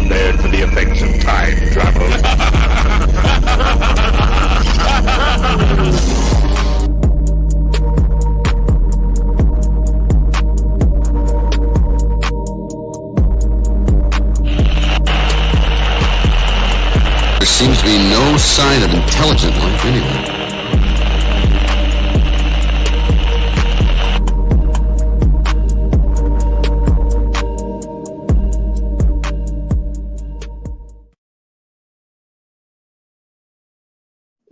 prepared for the effects of time travel. There seems to be no sign of intelligent life anywhere.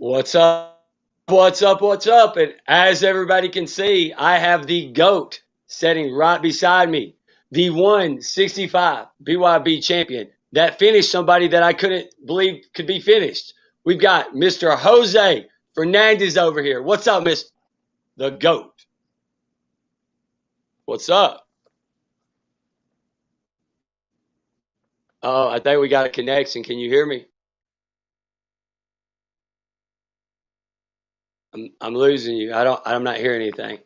What's up? What's up? What's up? And as everybody can see, I have the GOAT sitting right beside me, the 165 BYB champion that finished somebody that I couldn't believe could be finished. We've got Mr. Jose Fernandez over here. What's up, Mr. the GOAT? What's up? Oh, I think we got a connection. Can you hear me? I'm losing you. I'm not hearing anything.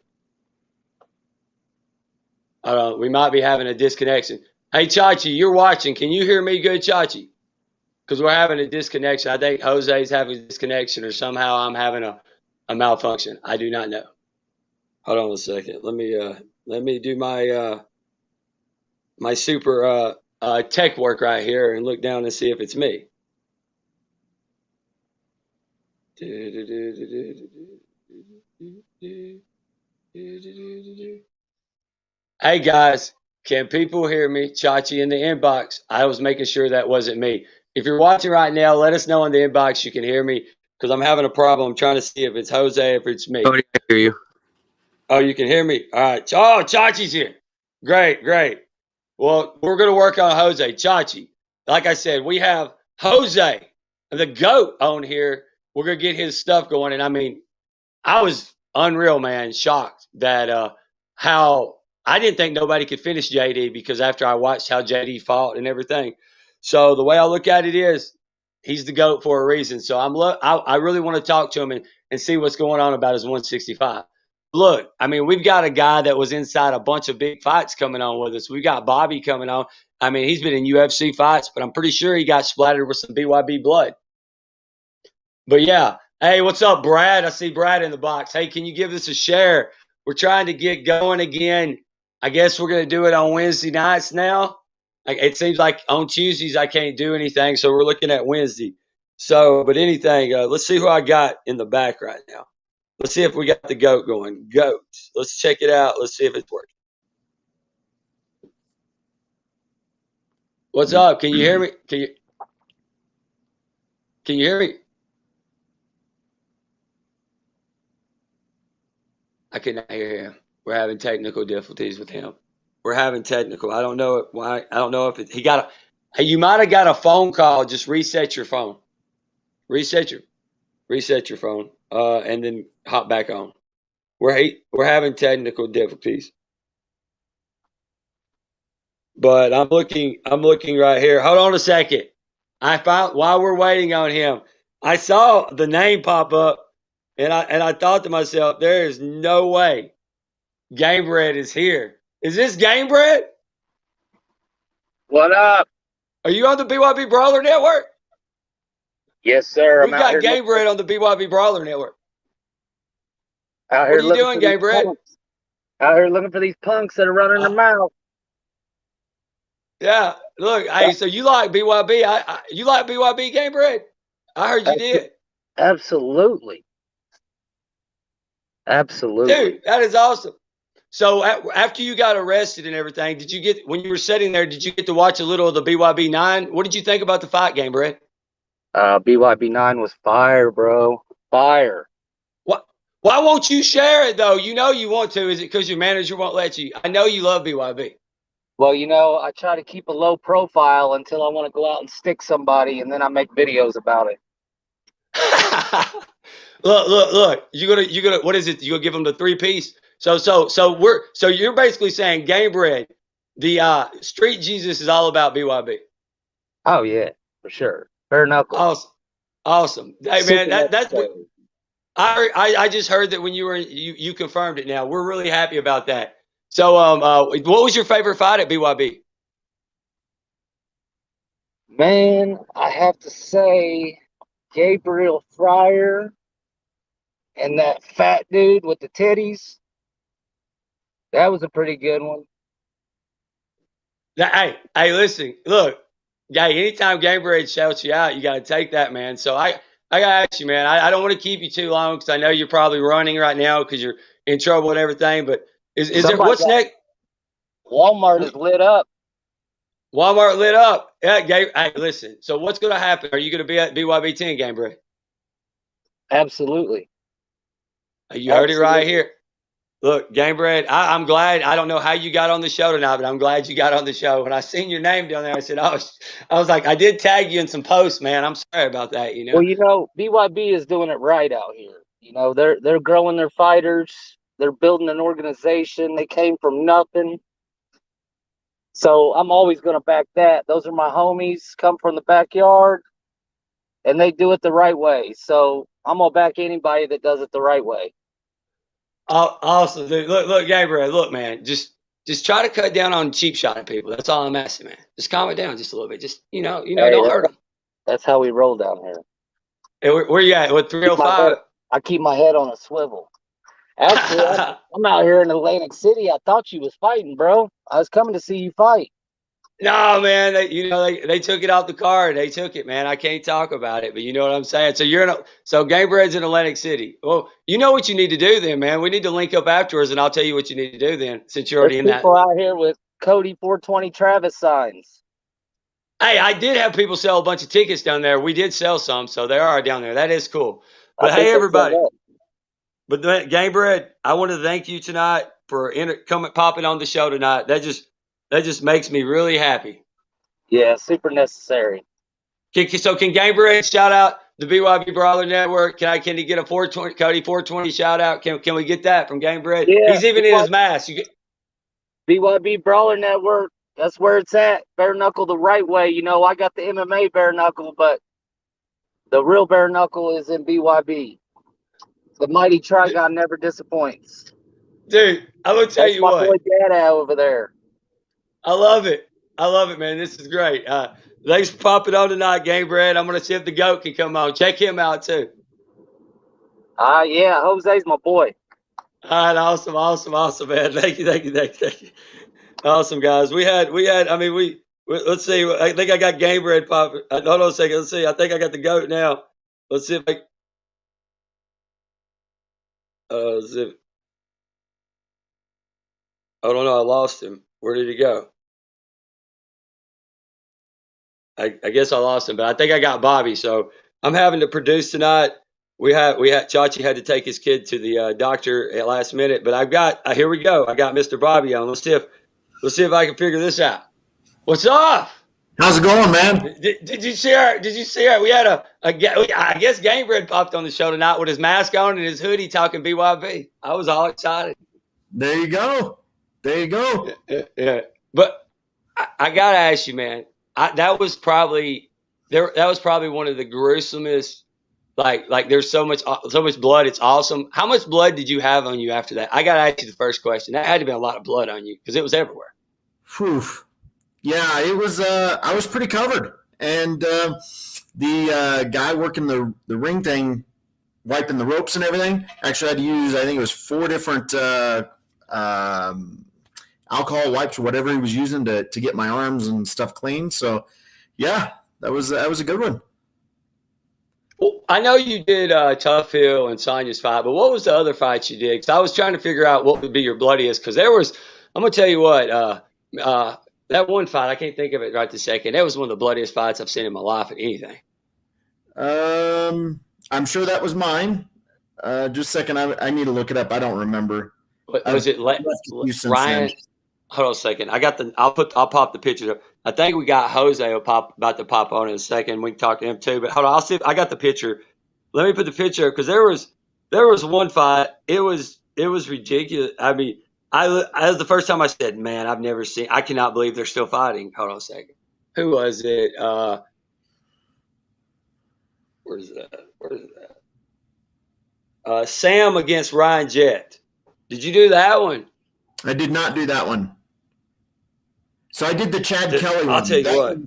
We might be having a disconnection. Hey, Chachi, you're watching. Can you hear me good, Chachi? Because we're having a disconnection. I think Jose's having a disconnection, or somehow I'm having a malfunction. I do not know. Hold on a second. Let me do my my super tech work right here and look down and see if it's me. Hey guys, can people hear me? Chachi in the inbox. I was making sure that wasn't me. If you're watching right now, let us know in the inbox you can hear me, because I'm having a problem. I'm trying to see if it's Jose, if it's me. Oh, I hear you. Oh, you can hear me? All right. Oh, Chachi's here. Great, great. Well, we're going to work on Jose. Chachi, like I said, we have Jose, the GOAT, on here. We're going to get his stuff going. And I mean, I was unreal, man, shocked that how I didn't think nobody could finish JD, because after I watched how JD fought and everything. So the way I look at it is he's the GOAT for a reason. So I really want to talk to him and see what's going on about his 165. Look, I mean, we've got a guy that was inside a bunch of big fights coming on with us. We got Bobby coming on. I mean, he's been in UFC fights, but I'm pretty sure he got splattered with some BYB blood. But yeah, hey, what's up, Brad? I see Brad in the box. Hey, can you give this a share? We're trying to get going again. I guess we're going to do it on Wednesday nights now. It seems like on Tuesdays I can't do anything, so we're looking at Wednesday. So, but anything, let's see who I got in the back right now. Let's see if we got the GOAT going. GOAT. Let's check it out. Let's see if it's working. What's up? Can you hear me? Can you hear me? I cannot hear him. We're having technical difficulties with him. We're having technical. I don't know why. I don't know if he got a. Hey, you might have got a phone call. Just reset your phone. Reset your phone. And then hop back on. We're having technical difficulties. But I'm looking right here. Hold on a second. I found, while we're waiting on him, I saw the name pop up. And I thought to myself, there is no way Gamebred is here. Is this Gamebred? What up? Are you on the BYB Brawler Network? Yes, sir. We got Gamebred on the BYB Brawler Network. What are you doing, Gamebred? Out here looking for these punks that are running their mouth. Yeah. Look, hey, so you like BYB? You like BYB, Gamebred? I heard you did. Absolutely. Absolutely. Dude, that is awesome. So after you got arrested and everything, when you were sitting there, did you get to watch a little of the BYB 9? What did you think about the fight, Gamebred? BYB 9 was fire, bro. Fire. Why won't you share it, though? You know you want to. Is it because your manager won't let you? I know you love BYB. Well, you know, I try to keep a low profile until I want to go out and stick somebody, and then I make videos about it. Look. You're gonna. What is it? You gonna give them the 3-piece? So you're basically saying Gamebred, the Street Jesus, is all about BYB. Oh yeah, for sure. Bare knuckles. Awesome. Hey man, that's. I just heard that when you confirmed it. Now we're really happy about that. So what was your favorite fight at BYB? Man, I have to say Gabriel Fryer and that fat dude with the titties. That was a pretty good one. Now, hey, listen, look, guy. Anytime Gabriel shouts you out, you got to take that, man. So I got to ask you, man. I don't want to keep you too long because I know you're probably running right now because you're in trouble and everything. But is there Somebody what's got- next? Walmart is lit up. Walmart lit up. Yeah, Gabe. Hey, listen. So what's going to happen? Are you going to be at BYB 10, Gabriel? Absolutely. You heard it right Absolutely. here. Look, Game Bread, I'm glad. I don't know how you got on the show tonight, but I'm glad you got on the show. When I seen your name down there, I said, I was like, I did tag you in some posts, man. I'm sorry about that, you know. Well, BYB is doing it right out here. They're growing their fighters. They're building an organization. They came from nothing. So I'm always going to back that. Those are my homies, come from the backyard, and they do it the right way. So I'm going to back anybody that does it the right way. Awesome, dude. Look, Gabriel. Look, man. Just try to cut down on cheap shotting people. That's all I'm asking, man. Just calm it down just a little bit. Just Hey, don't hurt them. That's how we roll down here. Hey, where you at? What 305? I keep my head on a swivel. Actually, I'm out here in Atlantic City. I thought you was fighting, bro. I was coming to see you fight. No, man. They took it off the card. They took it, man. I can't talk about it, but you know what I'm saying. So Game Bread's in Atlantic City. Well, you know what you need to do then, man. We need to link up afterwards, and I'll tell you what you need to do then, since you're already in that. People out here with Cody 420 Travis signs. Hey, I did have people sell a bunch of tickets down there. We did sell some, so they are down there. That is cool. But hey, everybody. But Game Bread, I want to thank you tonight for popping on the show tonight. That just makes me really happy. Yeah, super necessary. So can Game Bread shout out the BYB Brawler Network? Can he get a 420 Cody 420 shout out? Can we get that from Game Bread? Yeah, he's even in his mask. BYB Brawler Network. That's where it's at. Bare knuckle the right way. I got the MMA bare knuckle, but the real bare knuckle is in BYB. The mighty Trigon never disappoints. Dude, I'm gonna tell you what. My boy Dada over there. I love it, man. This is great. Thanks for popping on tonight, Game Bread. I'm gonna see if the GOAT can come on. Check him out too. Yeah, Jose's my boy. All right, awesome, man. Thank you. Awesome, guys. We had. Let's see. I think I got Game Bread popping. Hold on a second. Let's see. I think I got the GOAT now. Let's see if I. Oh no, I lost him. Where did he go? I guess I lost him, but I think I got Bobby. So I'm having to produce tonight. We had Chachi had to take his kid to the doctor at last minute, but I've got here we go. I got Mr. Bobby on. Let's see if I can figure this out. What's up? How's it going, man? Did you see her? We had I guess Game Bread popped on the show tonight with his mask on and his hoodie talking BYB. I was all excited. There you go. Yeah. But I gotta ask you, man. That was probably one of the gruesomest. Like there's so much blood. It's awesome. How much blood did you have on you after that? I gotta ask you the first question. That had to be a lot of blood on you because it was everywhere. Whew. Yeah, it was. I was pretty covered, and the guy working the ring thing, wiping the ropes and everything. Actually, had to use. I think it was 4 different alcohol wipes or whatever he was using to get my arms and stuff clean. So, yeah, that was a good one. Well, I know you did Tough Hill and Sonya's fight, but what was the other fights you did? Because I was trying to figure out what would be your bloodiest. Because I'm gonna tell you what. That one fight, I can't think of it right this second. That was one of the bloodiest fights I've seen in my life at anything. I'm sure that was mine. Just a second. I need to look it up. I don't remember. Was it Ryan? Hold on a second. I'll pop the picture up. I think we got Jose about to pop on in a second. We can talk to him too. But hold on, I'll see if I got the picture. Let me put the picture up because there was one fight. It was ridiculous. I mean, that was the first time I said, man, I've never seen. I cannot believe they're still fighting. Hold on a second. Who was it? Where's that? Sam against Ryan Jett. Did you do that one? I did not do that one. So I did the Chad Kelly one. I'll tell you what.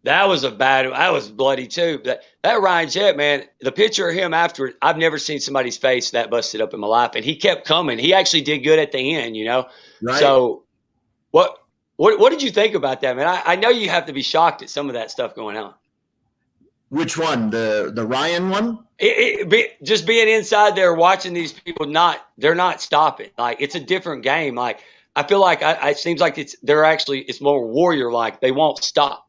That was that was bloody too. That Ryan Jett, man, the picture of him after, I've never seen somebody's face that busted up in my life. And he kept coming. He actually did good at the end, Right. So what did you think about that, man? I know you have to be shocked at some of that stuff going on. Which one? The Ryan one? Just being inside there watching these people, they're not stopping. Like, it's a different game. Like, I feel like it seems like it's more warrior like. They won't stop.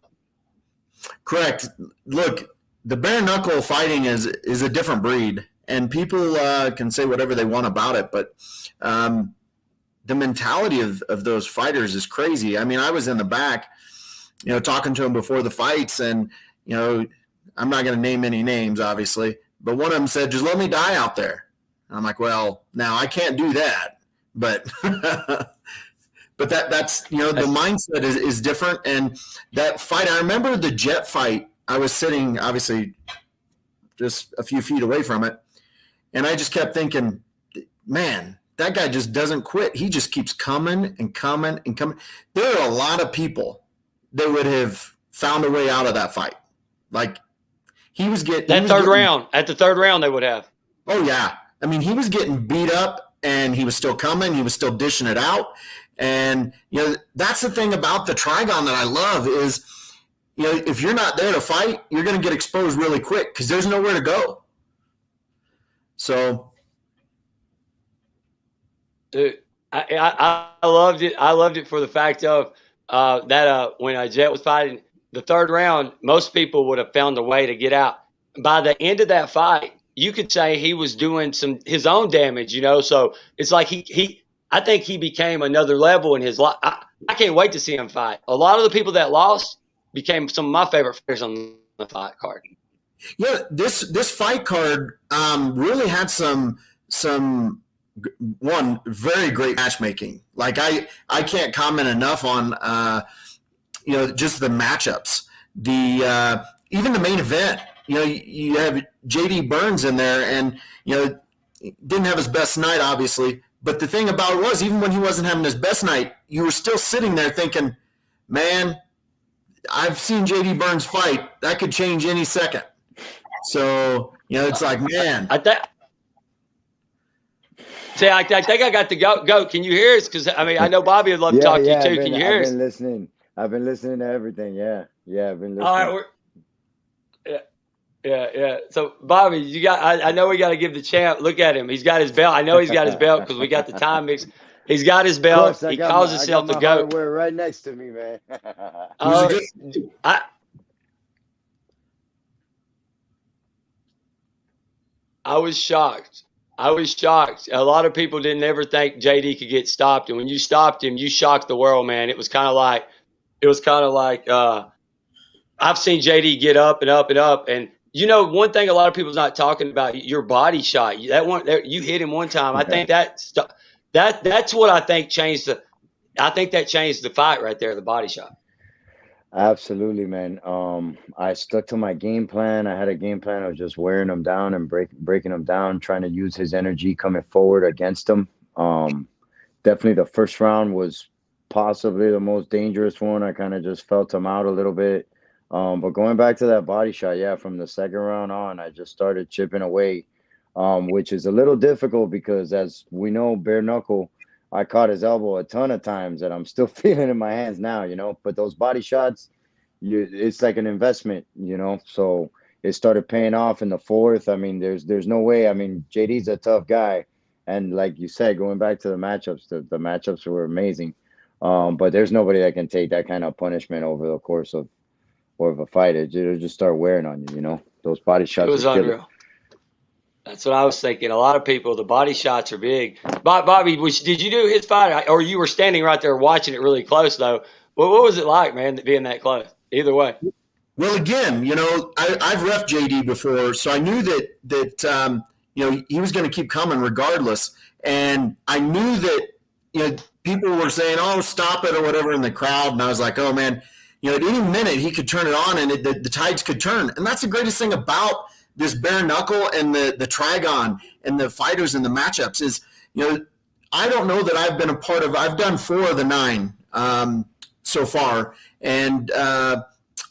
Correct. Look, the bare knuckle fighting is a different breed, and people can say whatever they want about it, but the mentality of those fighters is crazy. I mean, I was in the back, talking to them before the fights, and I'm not going to name any names, obviously, but one of them said, "Just let me die out there." And I'm like, well, now I can't do that, but but that's the mindset is different. And that fight, I remember the Jet fight. I was sitting obviously just a few feet away from it, and I just kept thinking, man, that guy just doesn't quit. He just keeps coming and coming and coming. There are a lot of people that would have found a way out of that fight. Like, he was getting at the third round they would have. Oh yeah. I mean, he was getting beat up and he was still coming. He was still dishing it out. And, that's the thing about the Trigon that I love is, if you're not there to fight, you're going to get exposed really quick because there's nowhere to go. So. Dude, I loved it. I loved it for the fact of that when Jet was fighting the third round, most people would have found a way to get out. By the end of that fight, you could say he was doing his own damage, So it's like I think he became another level in his life. I can't wait to see him fight. A lot of the people that lost became some of my favorite fighters on the fight card. Yeah, this fight card really had some one very great matchmaking. Like, I can't comment enough on just the matchups. The even the main event. You have JD Burns in there, and didn't have his best night, obviously. But the thing about it was, even when he wasn't having his best night, you were still sitting there thinking, man, I've seen JD Burns fight. That could change any second. So, it's like, man. I think I got the goat. Can you hear us? Because, I know Bobby would love to talk to you, too. Can you hear us? I've been listening to everything. Yeah, I've been listening. All right. Yeah. So, Bobby, I know we got to give the champ. Look at him. He's got his belt. I know he's got his belt because we got the time mix. He's got his belt. He calls himself the GOAT. Hardware right next to me, man. I was shocked. A lot of people didn't ever think JD could get stopped, and when you stopped him, you shocked the world, man. It was kind of like I've seen JD get up and up and up, and one thing a lot of people's not talking about, your body shot. You hit him one time. I think that's what I think changed that changed the fight right there, the body shot. Absolutely, man. I stuck to my game plan. I had a game plan of just wearing him down and breaking him down, trying to use his energy coming forward against him. Definitely the first round was possibly the most dangerous one. I kind of just felt him out a little bit. But going back to that body shot, from the second round on, I just started chipping away, which is a little difficult because, as we know, bare knuckle, I caught his elbow a ton of times and I'm still feeling it in my hands now, But those body shots, it's like an investment, So it started paying off in the fourth. There's no way. JD's a tough guy. And like you said, going back to the matchups, the matchups were amazing. But there's nobody that can take that kind of punishment over the course of a fight. It'll just start wearing on you, Those body shots. It was unreal. That's what I was thinking. A lot of people, the body shots are big. Bobby, did you do his fight? Or you were standing right there watching it really close, though? What was it like, man, being that close? Either way. Well, again, I've reffed JD before, so I knew that he was going to keep coming regardless. And I knew that, people were saying, oh, stop it or whatever in the crowd. And I was like, oh, man, at any minute he could turn it on and the tides could turn. And that's the greatest thing about this bare knuckle and the Trigon and the fighters and the matchups is, I don't know that I've been a part of, I've done 4 of the 9 so far. And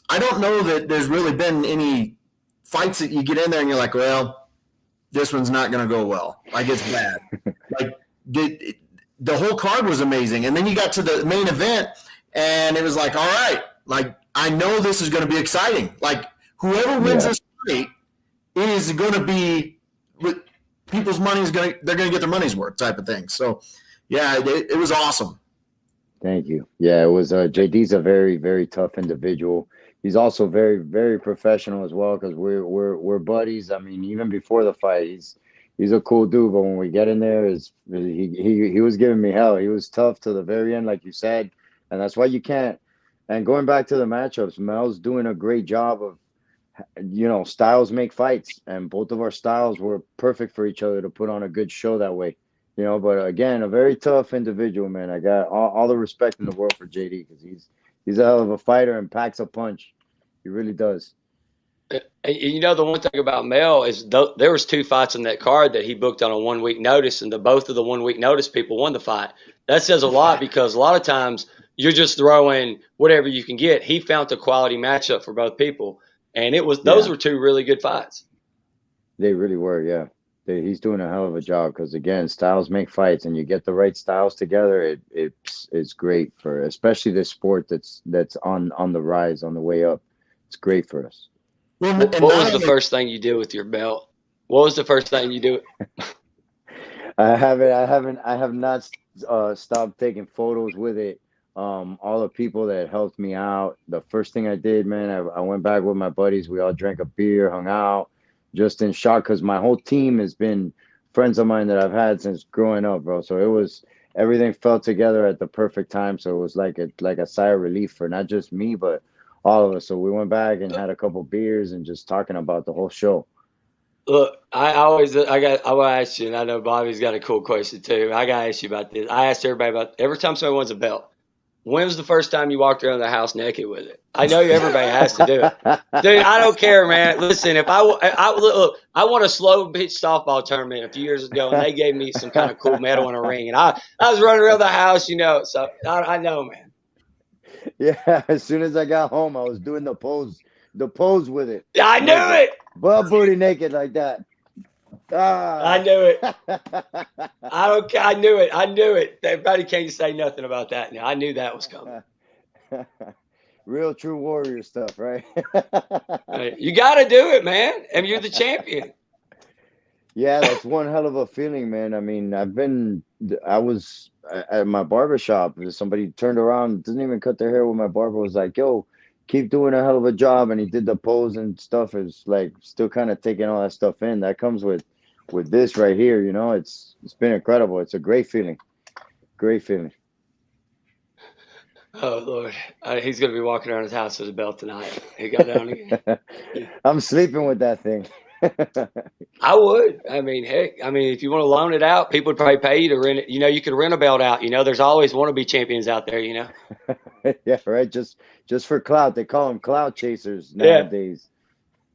I don't know that there's really been any fights that you get in there and you're like, well, this one's not going to go well. Like, it's bad. Like, the whole card was amazing. And then you got to the main event, and it was like, all right, like, I know this is going to be exciting. Like, whoever wins this fight, it is going to be with people's money they're going to get their money's worth type of thing. So, yeah, it was awesome. Thank you. Yeah, it was. JD's a very, very tough individual. He's also very, very professional as well, because we're buddies. I mean, even before the fight, he's a cool dude. But when we get in there, he was giving me hell. He was tough to the very end, like you said, and that's why you can't. And going back to the matchups, Mel's doing a great job of, styles make fights, and both of our styles were perfect for each other to put on a good show that way. But again, a very tough individual, man. I got all the respect in the world for JD, because he's a hell of a fighter and packs a punch. He really does. The one thing about Mel is there was 2 fights in that card that he booked on a 1 week notice, and both of the 1 week notice people won the fight. That says a lot, because a lot of times you're just throwing whatever you can get. He found a quality matchup for both people, and those were 2 really good fights. They really were, yeah. He's doing a hell of a job, because again, styles make fights, and you get the right styles together. It's great for, especially this sport that's on the rise, on the way up. It's great for us. What was the first thing you did with your belt? What was the first thing you do? I have not stopped taking photos with it. All the people that helped me out. The first thing I did, man, I went back with my buddies. We all drank a beer, hung out, just in shock, because my whole team has been friends of mine that I've had since growing up, bro. So everything fell together at the perfect time. So it was like a sigh of relief for not just me, but all of us. So we went back and had a couple beers and just talking about the whole show. Look, I want to ask you, and I know Bobby's got a cool question too. I got to ask you about this. I asked everybody about every time somebody wants a belt. When was the first time you walked around the house naked with it? I know everybody has to do it. Dude, I don't care, man. Listen, if I won a slow pitch softball tournament a few years ago, and they gave me some kind of cool medal and a ring, and I was running around the house, so I know, man. Yeah, as soon as I got home, I was doing the pose with it. I knew it. Butt booty naked like that. I knew it. I don't care. I knew it. Everybody can't say nothing about that now. I knew that was coming. Real true warrior stuff, right? You got to do it, man. I mean, you're the champion. Yeah, that's one hell of a feeling, man. I mean, I was at my barbershop. Somebody turned around, didn't even cut their hair, when my barber was like, yo, keep doing a hell of a job. And he did the pose and stuff. Is like still kind of taking all that stuff in. That comes with this right here, it's been incredible. It's a great feeling. Great feeling. Oh, Lord. He's going to be walking around his house with a belt tonight. He got down again. I'm sleeping with that thing. I would. I mean, heck, if you want to loan it out, people would probably pay you to rent it. You could rent a belt out. There's always wannabe champions out there, Yeah, right. Just for clout. They call them clout chasers nowadays. Yeah.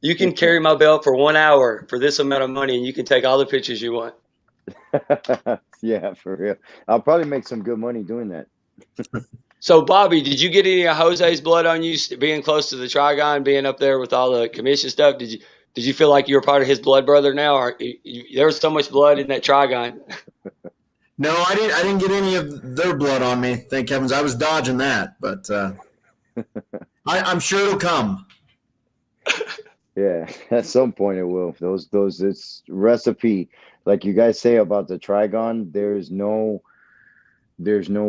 You can carry my belt for 1 hour for this amount of money, and you can take all the pictures you want. Yeah, for real. I'll probably make some good money doing that. So, Bobby, did you get any of Jose's blood on you, being close to the Trigon, being up there with all the commission stuff? Did you feel like you were part of his blood brother now, or there was so much blood in that Trigon? No, I didn't get any of their blood on me. Thank heavens. I was dodging that, but I'm sure it'll come. Yeah, at some point it will. Those it's recipe, like you guys say about the Trigon. There's no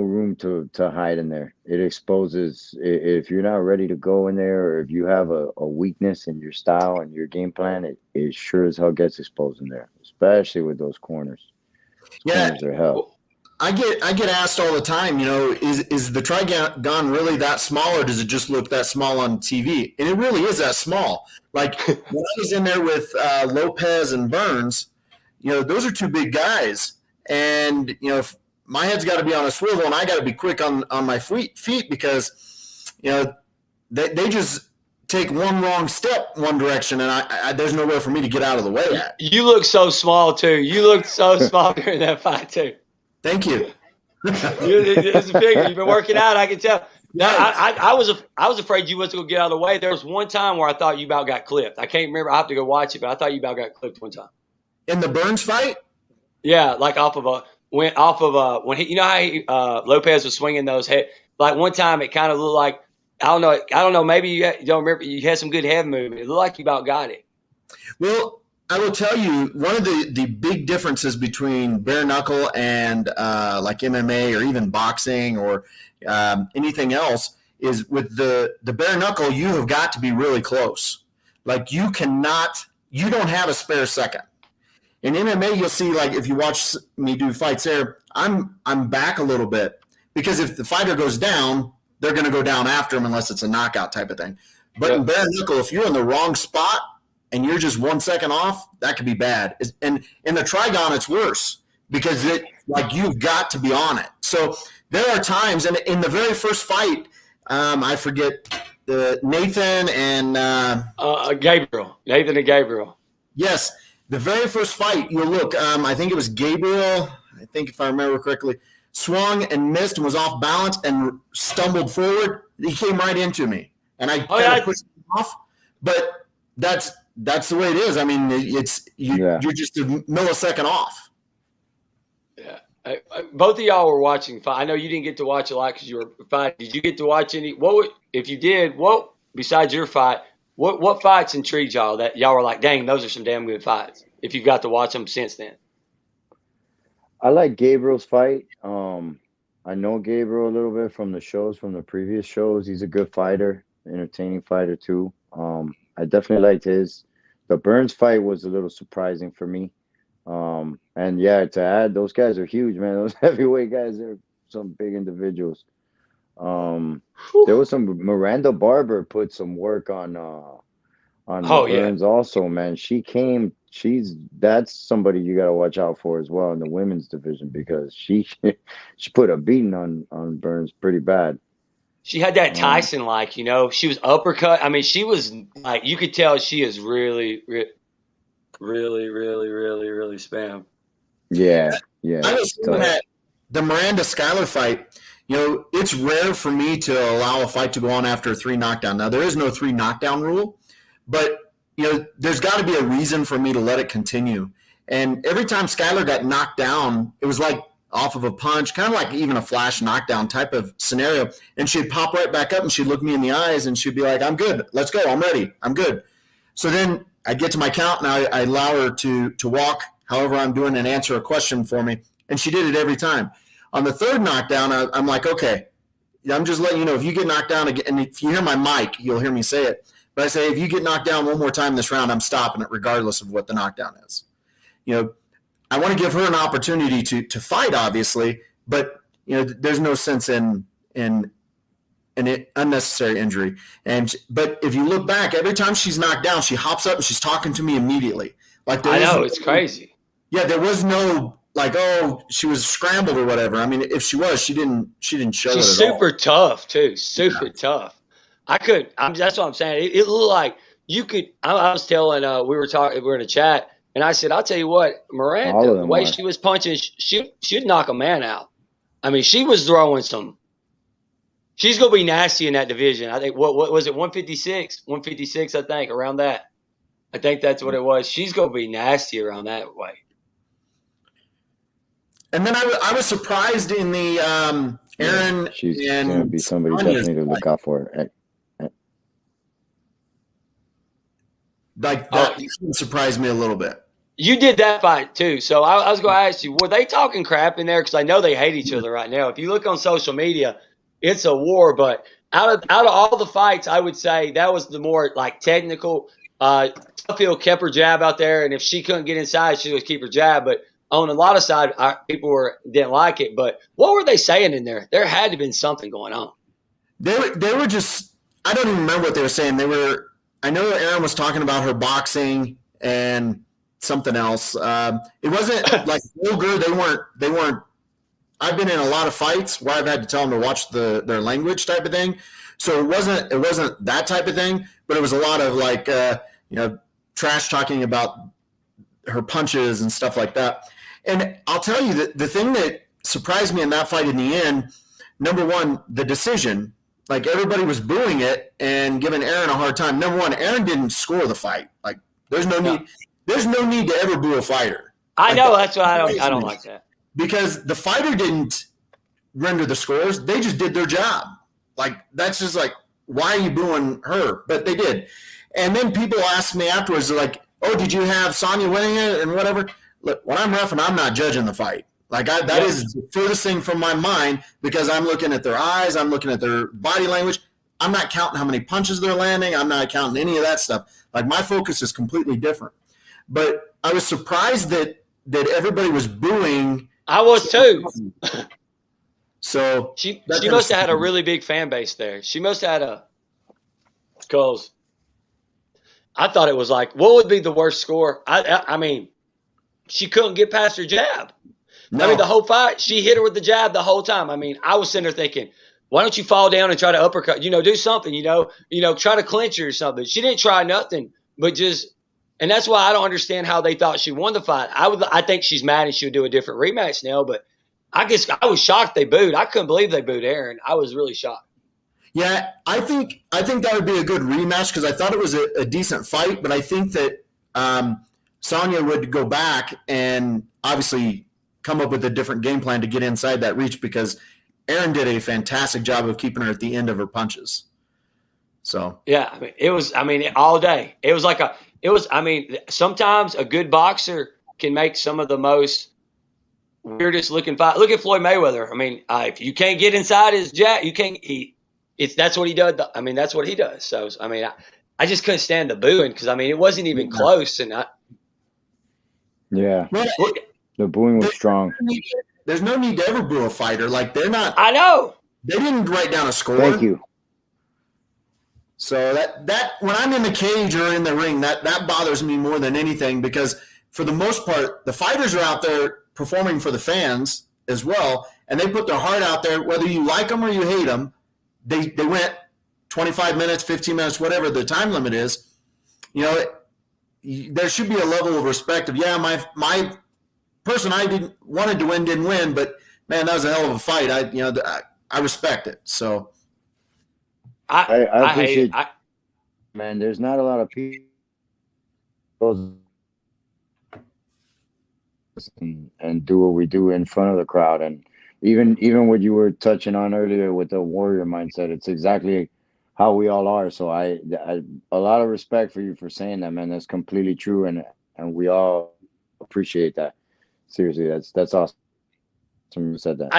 room to hide in there. It exposes, if you're not ready to go in there, or if you have a weakness in your style and your game plan, it sure as hell gets exposed in there, especially with those corners. Corners are hell. I get asked all the time, is the Trigon really that small, or does it just look that small on TV? And it really is that small. Like when I was in there with Lopez and Burns, those are 2 big guys, and my head's got to be on a swivel, and I got to be quick on my feet because they just take one wrong step one direction, and I there's nowhere for me to get out of the way at. You look so small too. You looked so small during that fight too. Thank you. It's a figure. You've been working out, I can tell. Now, I was afraid you wasn't going to get out of the way. There was one time where I thought you about got clipped. I can't remember. I have to go watch it, but I thought you about got clipped one time. In the Burns fight? Yeah, like when he, you know how he, Lopez was swinging those head. Like one time, it kind of looked like I don't know. Maybe you don't remember. You had some good head movement. It looked like you about got it. Well, I will tell you, one of the big differences between bare knuckle and like MMA or even boxing or anything else is with the bare knuckle, you have got to be really close. Like you don't have a spare second. In MMA, you'll see, like if you watch me do fights there, I'm back a little bit because if the fighter goes down, they're going to go down after him unless it's a knockout type of thing. But in bare knuckle, if you're in the wrong spot and you're just 1 second off, that could be bad. And in the Trigon, it's worse because you've got to be on it. So there are times, and in the very first fight, I forget Nathan and Gabriel. Nathan and Gabriel. Yes, the very first fight. You look. I think it was Gabriel. I think if I remember correctly, swung and missed and was off balance and stumbled forward. He came right into me, and I kind of pushed him off. But that's the way it is. I mean, you're just a millisecond off. Yeah. Both of y'all were watching fight. I know you didn't get to watch a lot because you were fighting. Did you get to watch any? If you did, besides your fight, what fights intrigued y'all that y'all were like, dang, those are some damn good fights? If you've got to watch them since then. I like Gabriel's fight. I know Gabriel a little bit from the previous shows. He's a good fighter, entertaining fighter too. I definitely liked his. The Burns fight was a little surprising for me. And yeah, to add, those guys are huge, man. Those heavyweight guys are some big individuals. There was some Miranda Barber put some work on Burns also, man. That's somebody you got to watch out for as well in the women's division because she put a beating on Burns pretty bad. She had that Tyson she was uppercut. I mean, she was like, you could tell she is really, really, really, really, really, really spam. Yeah. I was thinking that the Miranda Skyler fight, it's rare for me to allow a fight to go on after a 3 knockdown. Now, there is no 3 knockdown rule, but there's got to be a reason for me to let it continue. And every time Skyler got knocked down, it was like off of a punch, kind of like even a flash knockdown type of scenario. And she'd pop right back up and she'd look me in the eyes and she'd be like, I'm good. Let's go. I'm ready. I'm good. So then I'd get to my count and I allow her to walk however I'm doing and answer a question for me. And she did it every time. On the 3rd knockdown, I'm like, okay, I'm just letting you know if you get knocked down again, and if you hear my mic, you'll hear me say it. But I say, if you get knocked down one more time this round, I'm stopping it regardless of what the knockdown is. I want to give her an opportunity to fight, obviously, but there's no sense in an unnecessary injury. But if you look back, every time she's knocked down, she hops up and she's talking to me immediately. It's crazy. Yeah, there was no she was scrambled or whatever. I mean, if she was, she didn't show it at all. She's super tough too. Super tough. That's what I'm saying. It looked like you could. I was telling. We were in a chat. And I said, I'll tell you what, Miranda, the way she was punching, she'd knock a man out. I mean, she was throwing some. She's going to be nasty in that division. I think, what was it, 156? 156, I think, around that. I think that's what it was. She's going to be nasty around that way. And then I was surprised in the Aaron. She's going to be somebody definitely to look out for. Like that surprised me a little bit. You did that fight too. So I was going to ask you, were they talking crap in there? Because I know they hate each other right now. If you look on social media, it's a war. But out of all the fights, I would say that was the more like technical. Tuffield kept her jab out there, and if she couldn't get inside, she would keep her jab. But on a lot of side, people didn't like it. But what were they saying in there? There had to have been something going on. They were just, I don't even remember what they were saying. I know Aaron was talking about her boxing and something else. It wasn't like vulgar. They weren't. I've been in a lot of fights where I've had to tell them to watch their language type of thing. So it wasn't that type of thing, but it was a lot of like trash talking about her punches and stuff like that. And I'll tell you that the thing that surprised me in that fight in the end, number one, the decision. like everybody was booing it and giving Aaron a hard time. Number one, Aaron didn't score the fight. Like there's no need. There's no need to ever boo a fighter. I know that's why I don't like that, because the fighter didn't render the scores. They just did their job. Like that's just like, why are you booing her? But they did. And then people asked me afterwards, they're like, oh, did you have Sonya winning it and whatever? Look, when I'm reffing, I'm not judging the fight. Like that is the furthest thing from my mind because I'm looking at their eyes, I'm looking at their body language. I'm not counting how many punches they're landing. I'm not counting any of that stuff. Like my focus is completely different. But I was surprised that everybody was booing. I was too. So she must have had a really big fan base there. She must have had because I thought it was like, what would be the worst score? I mean, she couldn't get past her jab. No. I mean, the whole fight, she hit her with the jab the whole time. I mean, I was sitting there thinking, why don't you fall down and try to uppercut? Do something. Try to clinch her or something. She didn't try nothing, but just, and that's why I don't understand how they thought she won the fight. I think she's mad and she'll do a different rematch now. But I guess I was shocked they booed. I couldn't believe they booed Aaron. I was really shocked. Yeah, I think that would be a good rematch because I thought it was a decent fight, but I think that Sonya would go back and obviously come up with a different game plan to get inside that reach because Aaron did a fantastic job of keeping her at the end of her punches. So yeah, it was all day. It was sometimes a good boxer can make some of the most weirdest looking fight. Look at Floyd Mayweather. I mean, if you can't get inside his jab, you can't. That's what he does. I mean, that's what he does. So I mean, I just couldn't stand the booing because I mean it wasn't even close. And the booing was strong. There's no need to ever boo a fighter. Like they're not. I know. They didn't write down a score. Thank you. So that when I'm in the cage or in the ring, that bothers me more than anything because for the most part, the fighters are out there performing for the fans as well, and they put their heart out there. Whether you like them or you hate them, they went 25 minutes, 15 minutes, whatever the time limit is. There should be a level of respect of my person I wanted to win didn't win, but man, that was a hell of a fight. I respect it. So I appreciate it. Man, there's not a lot of people and do what we do in front of the crowd. And even what you were touching on earlier with the warrior mindset, it's exactly how we all are. So I a lot of respect for you for saying that, man. That's completely true. And we all appreciate that. Seriously, that's awesome. Someone said that.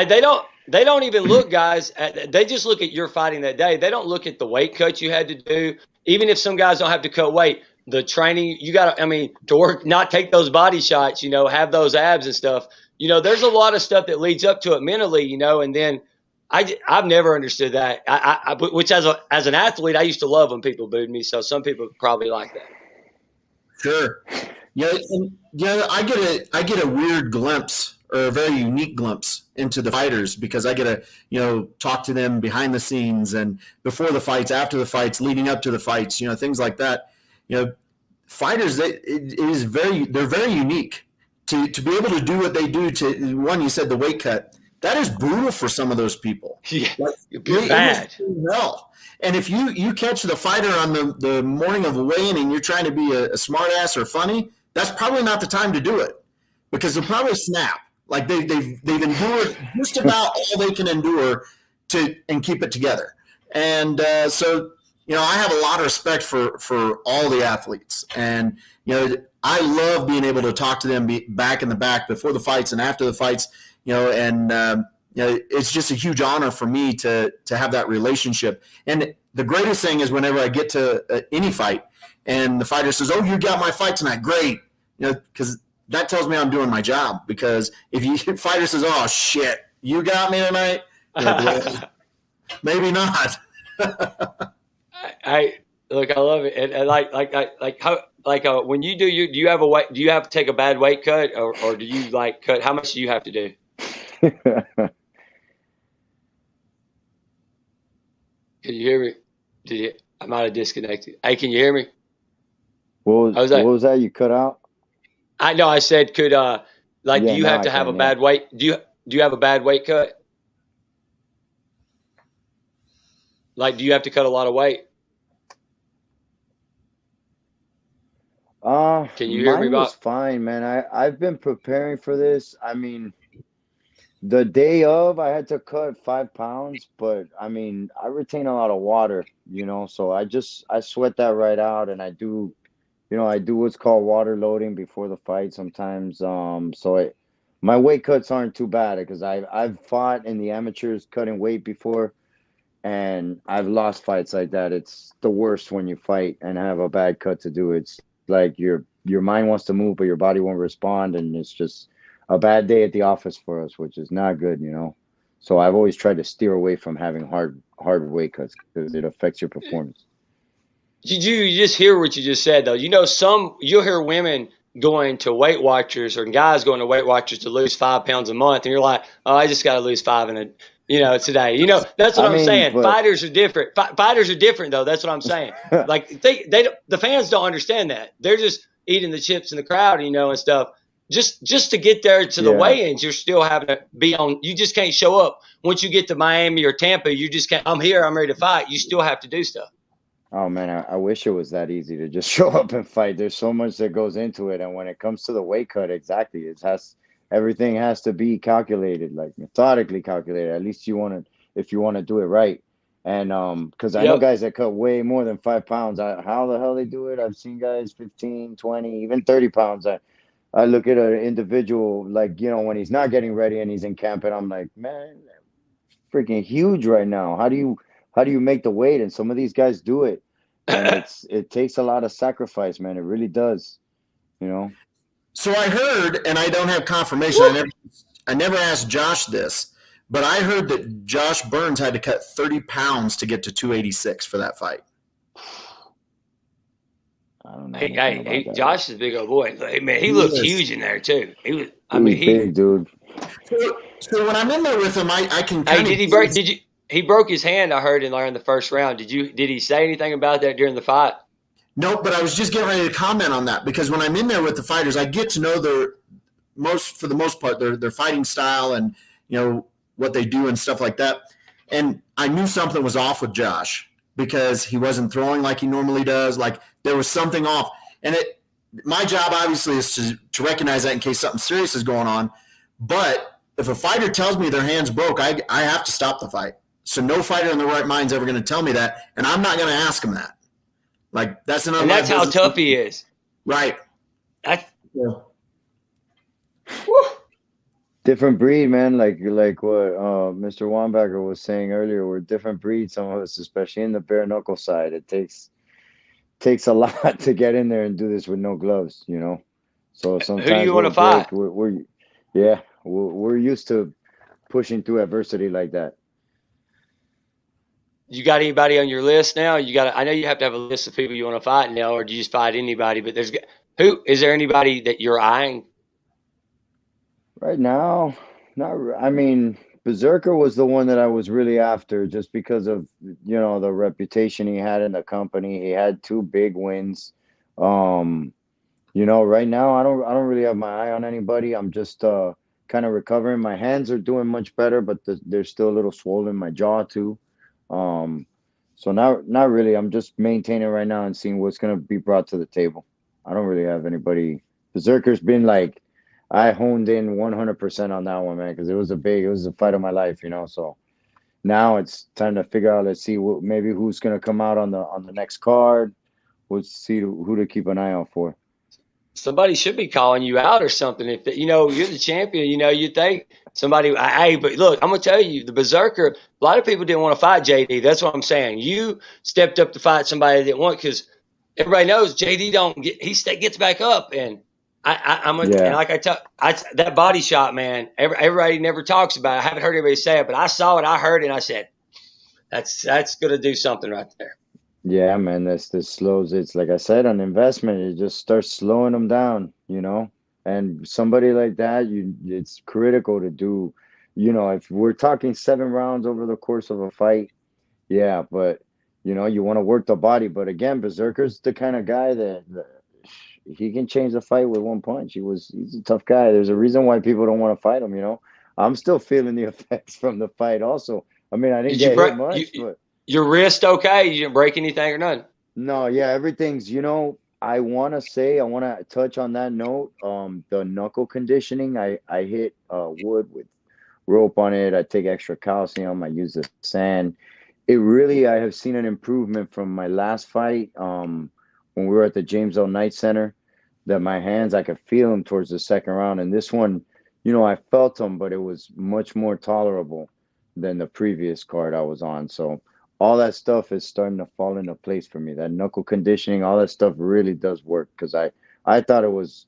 They don't even look, guys. They just look at your fighting that day. They don't look at the weight cut you had to do. Even if some guys don't have to cut weight, the training you got to work, not take those body shots, have those abs and stuff. There's a lot of stuff that leads up to it mentally, and then I've never understood that. Which as an athlete, I used to love when people booed me. So some people probably like that. Sure. Yeah. I get a weird glimpse or a very unique glimpse into the fighters because I get to, talk to them behind the scenes and before the fights, after the fights, leading up to the fights, things like that. Fighters, they're very unique to be able to do what they do. To one, you said the weight cut. That is brutal for some of those people. Yeah, bad. Well, and if you catch the fighter on the morning of a weigh-in and you're trying to be a smart ass or funny, that's probably not the time to do it because they'll probably snap. Like they've endured just about all they can endure and keep it together. And so I have a lot of respect for all the athletes, and I love being able to talk to them back in the back before the fights and after the fights. It's just a huge honor for me to have that relationship. And the greatest thing is whenever I get to any fight and the fighter says, "Oh, you got my fight tonight, great," because that tells me I'm doing my job. Because if fighter says, "Oh shit, you got me tonight," maybe not. I love it, and when you do you have to take a bad weight cut or do you cut? How much do you have to do? Can you hear me? I might have disconnected. Hey, can you hear me? What was that? You cut out? I know. I said, do you have to have a bad weight? Do you have a bad weight cut? Like, do you have to cut a lot of weight? Can you hear me, Mine was Bob? fine, man. I've been preparing for this. I mean, the day of, I had to cut 5 pounds, but I mean, I retain a lot of water, so I sweat that right out, and I do what's called water loading before the fight sometimes. My weight cuts aren't too bad because I've fought in the amateurs cutting weight before, and I've lost fights like that. It's the worst when you fight and have a bad cut to do. It's like your mind wants to move, but your body won't respond, and it's just a bad day at the office for us, which is not good. So I've always tried to steer away from having hard weight cuts because it affects your performance. Did you just hear what you just said, though? You'll hear women going to Weight Watchers or guys going to Weight Watchers to lose 5 pounds a month, and you're like, oh, I just got to lose 5 today. That's what I'm saying. But Fighters are different. Fighters are different, though. That's what I'm saying. Like the fans don't understand that. They're just eating the chips in the crowd, and stuff. Just to get there to the yeah. weigh-ins, you're still having to be on. You just can't show up once you get to Miami or Tampa. You just can't. I'm here. I'm ready to fight. You still have to do stuff. Oh man, I wish it was that easy to just show up and fight. There's so much that goes into it, and when it comes to the weight cut, exactly, everything has to be calculated, like methodically calculated. At least if you want to do it right. And because I know guys that cut way more than 5 pounds. How the hell they do it? I've seen guys 15, 20, even 30 pounds. I look at an individual like when he's not getting ready and he's in camp, and I'm like, man, freaking huge right now. How do you make the weight? And some of these guys do it, and it takes a lot of sacrifice, man. It really does. So I heard, and I don't have confirmation. I never asked Josh this, but I heard that Josh Burns had to cut 30 pounds to get to 286 for that fight. I don't know. Hey, Josh is a big old boy. Hey, man, he looks huge in there too. He's big, dude. So when I'm in there with him, I can kind of. He broke his hand, I heard, in the first round. Did he say anything about that during the fight? Nope, but I was just getting ready to comment on that because when I'm in there with the fighters, I get to know for the most part, their fighting style and what they do and stuff like that. And I knew something was off with Josh because he wasn't throwing like he normally does. Like there was something off, and my job obviously is to recognize that in case something serious is going on. But if a fighter tells me their hand's broke, I have to stop the fight. So no fighter in their right mind is ever going to tell me that, and I'm not going to ask him that. Like that's another. And that's how tough he is. Right. Different breed, man. Like what Mr. Wombacher was saying earlier, we're different breeds. Some of us, especially in the bare knuckle side, it takes a lot to get in there and do this with no gloves. So sometimes who do you want to fight? We're used to pushing through adversity like that. You got anybody on your list now? I know you have to have a list of people you want to fight now, or do you just fight anybody? But is there anybody that you're eyeing? Right now, I mean, Berserker was the one that I was really after just because of, the reputation he had in the company. He had 2 big wins. Right now I don't really have my eye on anybody. I'm just kind of recovering. My hands are doing much better, but they're still a little swollen. My jaw too. So not really. I'm just maintaining right now and seeing what's going to be brought to the table. I don't really have anybody. Berserker's been like, I honed in 100% on that one, man, because it was a fight of my life, So now it's time to figure out. Let's see maybe who's going to come out on the next card. We'll see who to keep an eye out for. Somebody should be calling you out or something. If you're the champion, you think somebody. Hey, but look, I'm gonna tell you, the Berserker. A lot of people didn't want to fight JD. That's what I'm saying. You stepped up to fight somebody that didn't want, because everybody knows JD he gets back up, and and like that body shot, man. Everybody never talks about it. I haven't heard anybody say it, but I saw it, I heard it, and I said, that's gonna do something right there. Yeah, man, this slows. It's like I said, an investment. It just starts slowing them down, And somebody like that, it's critical to do. If we're talking 7 rounds over the course of a fight, yeah, but you want to work the body. But again, Berserker's the kind of guy that he can change the fight with 1 punch. He's a tough guy. There's a reason why people don't want to fight him. I'm still feeling the effects from the fight. Also, I mean, I didn't get hit much, but. Your wrist okay? You didn't break anything or nothing? No, yeah, everything's, I want to touch on that note. The knuckle conditioning, I hit wood with rope on it. I take extra calcium. I use the sand. I have seen an improvement from my last fight. When we were at the James L. Knight Center, that my hands, I could feel them towards the second round. And this one, I felt them, but it was much more tolerable than the previous card I was on. So all that stuff is starting to fall into place for me. That knuckle conditioning, all that stuff really does work, because I thought it was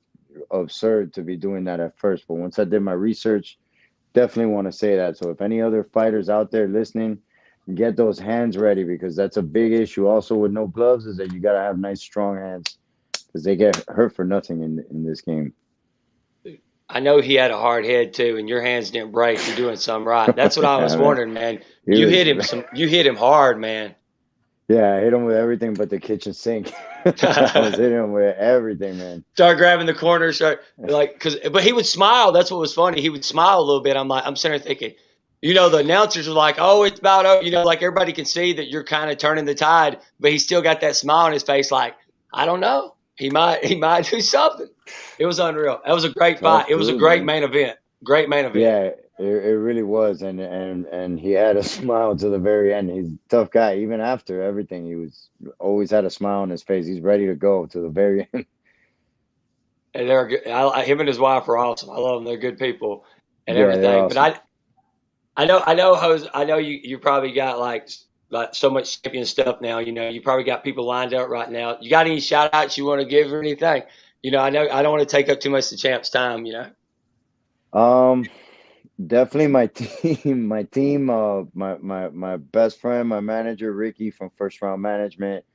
absurd to be doing that at first. But once I did my research, definitely want to say that. So if any other fighters out there listening, get those hands ready, because that's a big issue also with no gloves, is that you got to have nice, strong hands, because they get hurt for nothing in this game. I know he had a hard head too, and your hands didn't break. You're doing something right. That's what I was wondering, man. You hit him hard, man. Yeah, I hit him with everything but the kitchen sink. I was hitting him with everything, man. Start grabbing the corners, but he would smile. That's what was funny. He would smile a little bit. I'm sitting there thinking, the announcers were like, "Oh, it's about over." Like everybody can see that you're kind of turning the tide, but he still got that smile on his face. Like, I don't know, he might do something. It was unreal. That was a great fight. It was a great main event. Great main event. Yeah, it really was, and he had a smile to the very end. He's a tough guy. Even after everything, he was always had a smile on his face. He's ready to go to the very end. And they're good. Him and his wife are awesome. I love them. They're good people and everything. Awesome. But I know, Jose. I know you probably got like so much champion stuff now. You probably got people lined up right now. You got any shout outs you want to give or anything? I know I don't want to take up too much of the champ's time. Definitely my team, my best friend, my manager, Ricky from First Round Management,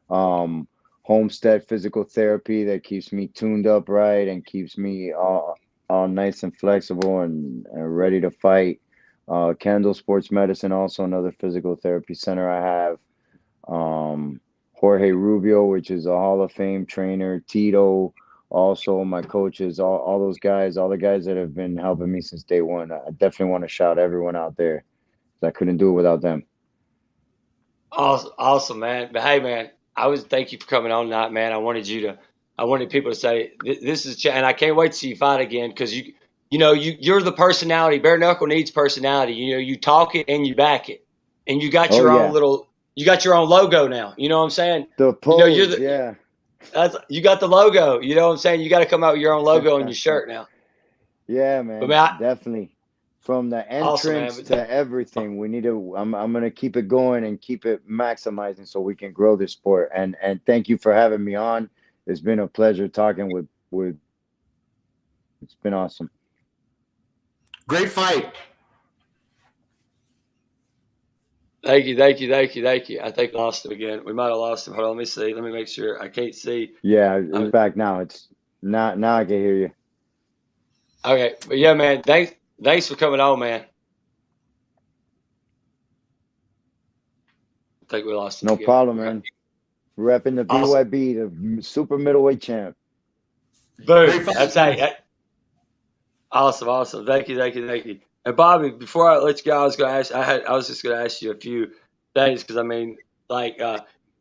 Homestead Physical Therapy, that keeps me tuned up right and keeps me all nice and flexible and ready to fight. Kendall Sports Medicine, also another physical therapy center I have. Jorge Rubio, which is a Hall of Fame trainer. Tito, also my coaches, all those guys, all the guys that have been helping me since day one. I definitely want to shout everyone out there, because I couldn't do it without them. Awesome, man. But hey, man, thank you for coming on tonight, man. I wanted people to say this is, and I can't wait to see you fight again, because you're the personality. Bare Knuckle needs personality. You talk it and you back it, and you got your own logo now. You know what I'm saying? The pose, yeah. You got the logo. You know what I'm saying? You got to come out with your own logo on your shirt now. Yeah, man. Definitely. From the entrance to everything, we need to. I'm gonna keep it going and keep it maximizing so we can grow this sport. And thank you for having me on. It's been a pleasure talking with. It's been awesome. Great fight. Thank you. I think we lost him again. We might have lost him. Hold on, let me see. Let me make sure. I can't see. Yeah, I'm back now. It's now I can hear you. Okay, but yeah, man. Thanks for coming on, man. I think we lost him. No problem, man. Repping the BYB, the super middleweight champ. Boom. That's it. Awesome. Thank you. And Bobby, before I let you go, I was just gonna ask you a few things, because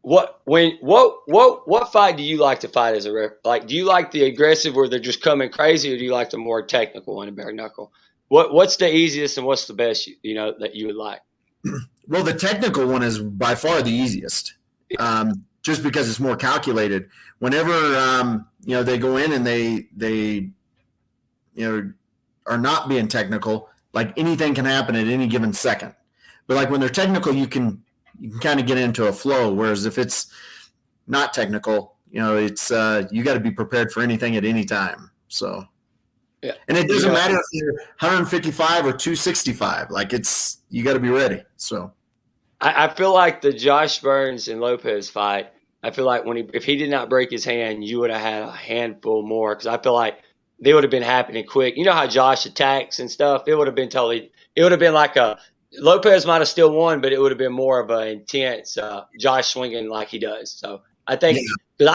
what fight do you like to fight as a ref? Like, do you like the aggressive where they're just coming crazy, or do you like the more technical one in bare knuckle? What's the easiest and what's the best that you would like? Well, the technical one is by far the easiest, just because it's more calculated. Whenever they go in and they are not being technical, like anything can happen at any given second. But like when they're technical, you can kind of get into a flow. Whereas if it's not technical, it's you got to be prepared for anything at any time. So, yeah. And it doesn't matter if you're 155 or 265. Like you got to be ready. So, I feel like the Josh Burns and Lopez fight, I feel like if he did not break his hand, you would have had a handful more, because I feel like they would have been happening quick. You know how Josh attacks and stuff? It would have been like Lopez might have still won, but it would have been more of an intense Josh swinging like he does. So I think the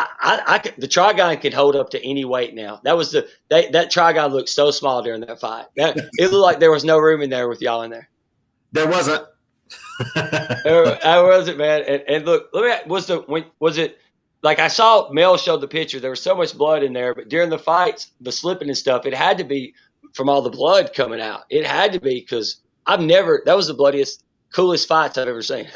Trigon can hold up to any weight now. That Trigon looked so small during that fight. It looked like there was no room in there with y'all in there. There wasn't. How was it, man? And look, was it like I saw Mel showed the picture? There was so much blood in there, but during the fights, the slipping and stuff, it had to be from all the blood coming out. It had to be because that was the bloodiest, coolest fights I've ever seen.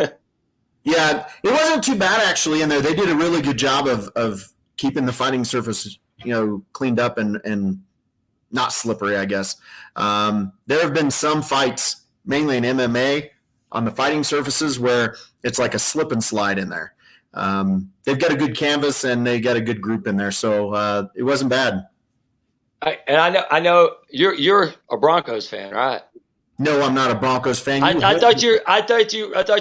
Yeah, it wasn't too bad actually in there. They did a really good job of keeping the fighting surface, cleaned up and not slippery, I guess. There have been some fights, mainly in MMA, on the fighting surfaces where it's like a slip and slide in there. They've got a good canvas and they got a good group in there, so it wasn't bad. I know you're a Broncos fan, right? No, I'm not a Broncos fan. I thought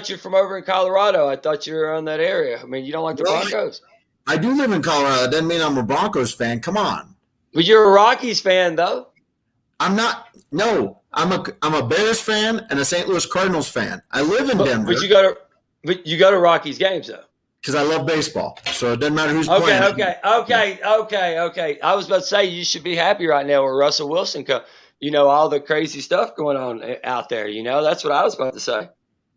you're from over in Colorado. I thought you were on that area. I mean, you don't like the Broncos? I do live in Colorado. That doesn't mean I'm a Broncos fan. Come on. But you're a Rockies fan, though. I'm not. No, I'm a Bears fan and a St. Louis Cardinals fan. I live in Denver. But you go to Rockies games though. Because I love baseball, so it doesn't matter who's playing. Okay. I was about to say you should be happy right now with Russell Wilson. All the crazy stuff going on out there. That's what I was about to say.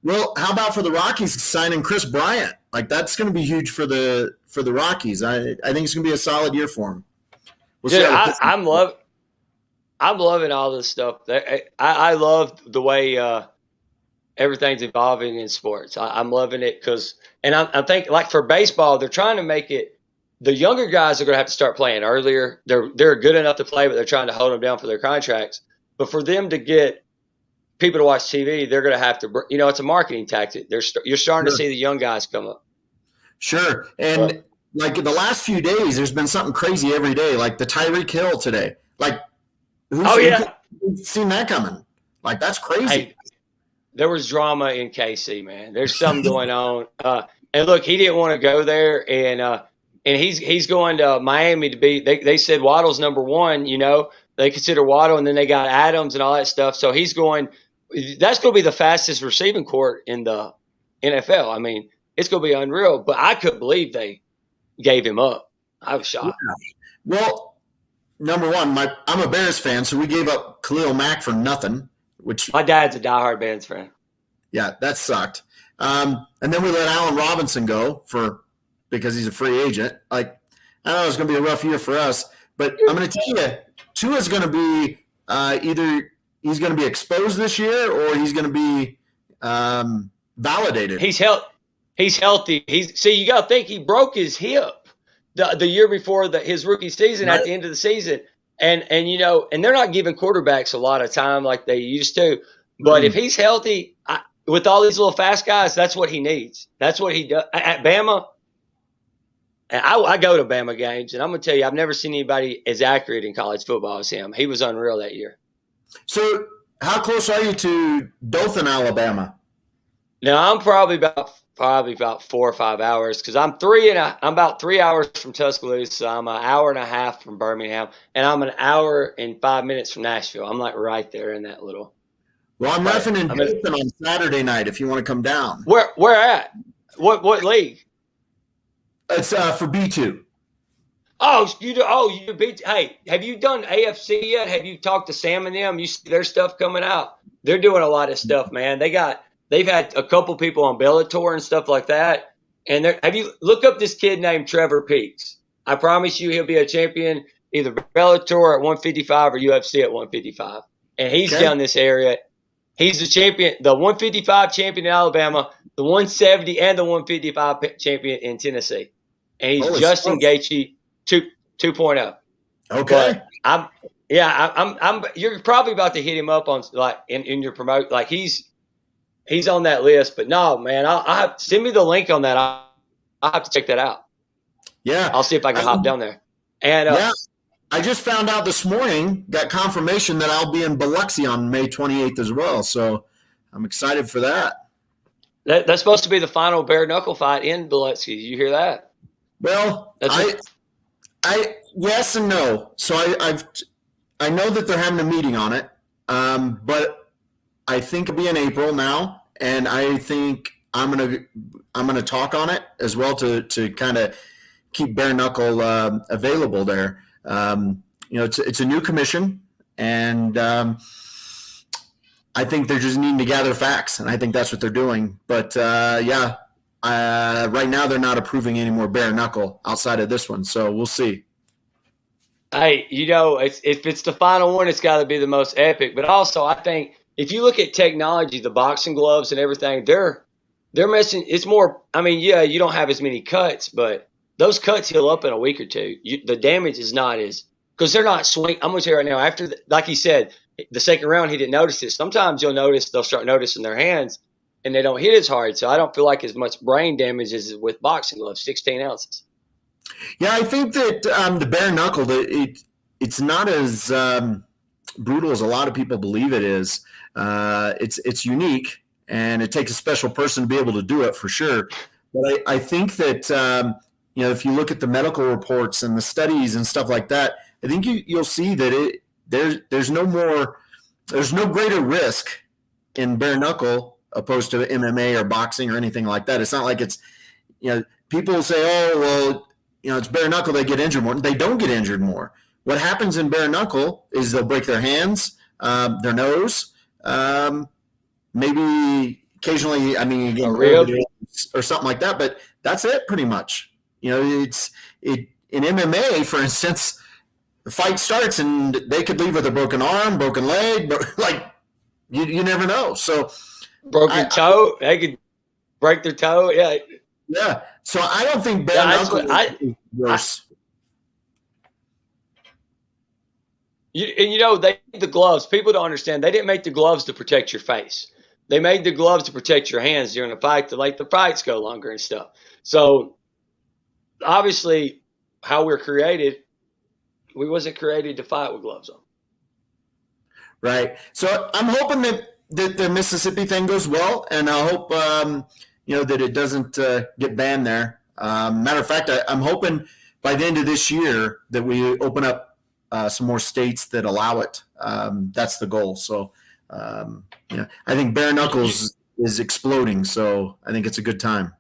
Well, how about for the Rockies signing Chris Bryant? Like that's going to be huge for the Rockies. I think it's going to be a solid year for him. Dude, I'm loving all this stuff. I love the way everything's evolving in sports. I'm loving it and I'm thinking like for baseball, they're trying to make it. The younger guys are going to have to start playing earlier. They're good enough to play, but they're trying to hold them down for their contracts. But for them to get people to watch TV, they're going to have to. It's a marketing tactic. You're starting to see the young guys come up. Sure, and like in the last few days, there's been something crazy every day. Like the Tyreek Hill today. Like, who's seen that coming? Like that's crazy. Hey, there was drama in KC, man. There's something going on. And look, he didn't want to go there, and he's going to Miami to be. They said Waddle's number one. They consider Waddle, and then they got Adams and all that stuff. So he's going. That's going to be the fastest receiving court in the NFL. I mean, it's going to be unreal. But I couldn't believe they gave him up. I was shocked. Yeah. Well, number one, I'm a Bears fan, so we gave up Khalil Mack for nothing. Which my dad's a diehard Bears fan. Yeah, that sucked. And then we let Allen Robinson go because he's a free agent. Like, I know it's going to be a rough year for us, but I'm going to tell you, Tua's going to be either he's going to be exposed this year or he's going to be validated. He's healthy. You got to think he broke his hip the year before his rookie season at the end of the season. And they're not giving quarterbacks a lot of time like they used to. But if he's healthy, with all these little fast guys, that's what he needs. That's what he does. At Bama, and I go to Bama games, and I'm going to tell you, I've never seen anybody as accurate in college football as him. He was unreal that year. So how close are you to Dothan, Alabama? Now, I'm probably about 4 or 5 hours because I'm about 3 hours from Tuscaloosa. I'm an hour and a half from Birmingham, and I'm an hour and 5 minutes from Nashville. I'm like right there in that little. Well, I'm reffing in Dothan on Saturday night if you want to come down. Where at? What league? It's for B2. Oh, you do B2. Hey, have you done AFC yet? Have you talked to Sam and them? You see their stuff coming out. They're doing a lot of stuff, man. They've had a couple people on Bellator and stuff like that. And have you look up this kid named Trevor Peaks? I promise you he'll be a champion either Bellator at 155 or UFC at 155. And he's down this area. He's the champion, the 155 champion in Alabama, the 170 and the 155 champion in Tennessee. And he's Justin Gaethje 2.0. Okay. But you're probably about to hit him up on like in your promote. Like he's on that list, but no, man, I'll send me the link on that. I'll have to check that out. Yeah. I'll see if I can hop down there. And I just found out this morning, got confirmation that I'll be in Biloxi on May 28th as well. So I'm excited for that. That's supposed to be the final bare knuckle fight in Biloxi. Did you hear that? Well, I yes and no. So I know that they're having a meeting on it, but I think it'll be in April now, and I think I'm gonna talk on it as well to kind of keep bare knuckle available there. It's a new commission, and I think they're just needing to gather facts, and I think that's what they're doing. But right now they're not approving any more bare knuckle outside of this one, so we'll see. Hey, if it's the final one, it's got to be the most epic. But also, I think if you look at technology, the boxing gloves and everything, they're messing. It's more. I mean, yeah, you don't have as many cuts, but those cuts heal up in a week or two. The damage is not as because they're not swing. I'm gonna tell you right now. After, like he said, the second round, he didn't notice it. Sometimes you'll notice they'll start noticing their hands, and they don't hit as hard. So I don't feel like as much brain damage as with boxing gloves, 16 ounces. Yeah, I think that the bare knuckle, it's not as brutal as a lot of people believe it is. It's unique, and it takes a special person to be able to do it for sure. But I think that if you look at the medical reports and the studies and stuff like that, I think you'll see that there's no greater risk in bare knuckle opposed to MMA or boxing or anything like that. It's not like it's people say, oh well, it's bare knuckle, they get injured more. They don't get injured more. What happens in bare knuckle is they'll break their hands, their nose, maybe occasionally, you get or something like that, but that's it pretty much. In MMA, for instance, the fight starts and they could leave with a broken arm, broken leg, but like you never know. So broken toe, they could break their toe. Yeah. Yeah. So I don't think bare knuckle is worse. They made the gloves. People don't understand. They didn't make the gloves to protect your face. They made the gloves to protect your hands during the fight to let the fights go longer and stuff. So obviously, how we're created, we wasn't created to fight with gloves on. Right. So I'm hoping that the Mississippi thing goes well, and I hope that it doesn't get banned there. Matter of fact, I'm hoping by the end of this year that we open up some more states that allow it. That's the goal. So, I think bare knuckles is exploding. So I think it's a good time.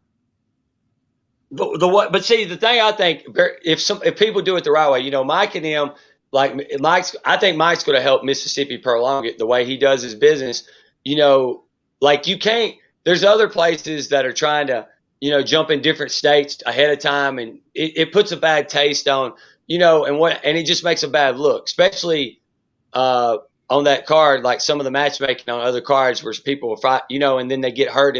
But see, the thing I think, if people do it the right way, Mike and him, like I think Mike's going to help Mississippi prolong it the way he does his business. Like you can't. There's other places that are trying to, jump in different states ahead of time, and it puts a bad taste on, and it just makes a bad look, especially on that card, like some of the matchmaking on other cards where people will fight, and then they get hurt.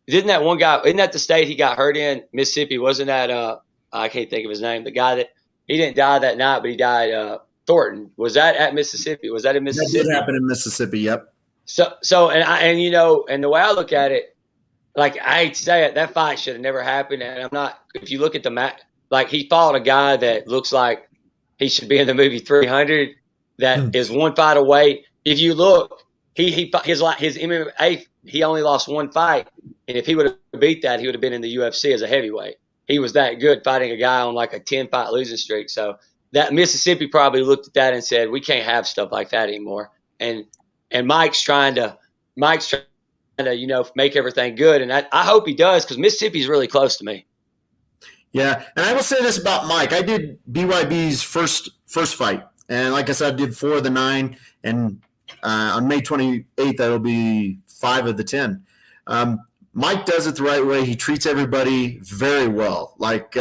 Isn't that one guy? Isn't that the state he got hurt in? Mississippi, wasn't that? I can't think of his name. The guy that he didn't die that night, but he died. Thornton, was that at Mississippi? Was that in Mississippi? That did happen in Mississippi. Yep. So and the way I look at it, like I hate to say it, that fight should have never happened. And I'm not. If you look at the match, like he fought a guy that looks like he should be in the movie 300. That is one fight away. If you look, his MMA, he only lost one fight, and if he would have beat that, he would have been in the UFC as a heavyweight. He was that good fighting a guy on like a 10-fight losing streak. So that Mississippi probably looked at that and said, we can't have stuff like that anymore. And Mike's trying to make everything good, and I hope he does because Mississippi's really close to me. Yeah, and I will say this about Mike. I did BYB's first fight, and like I said, I did 4 of the 9, and on May 28th, that'll be 5 of the 10. Mike does it the right way. He treats everybody very well, like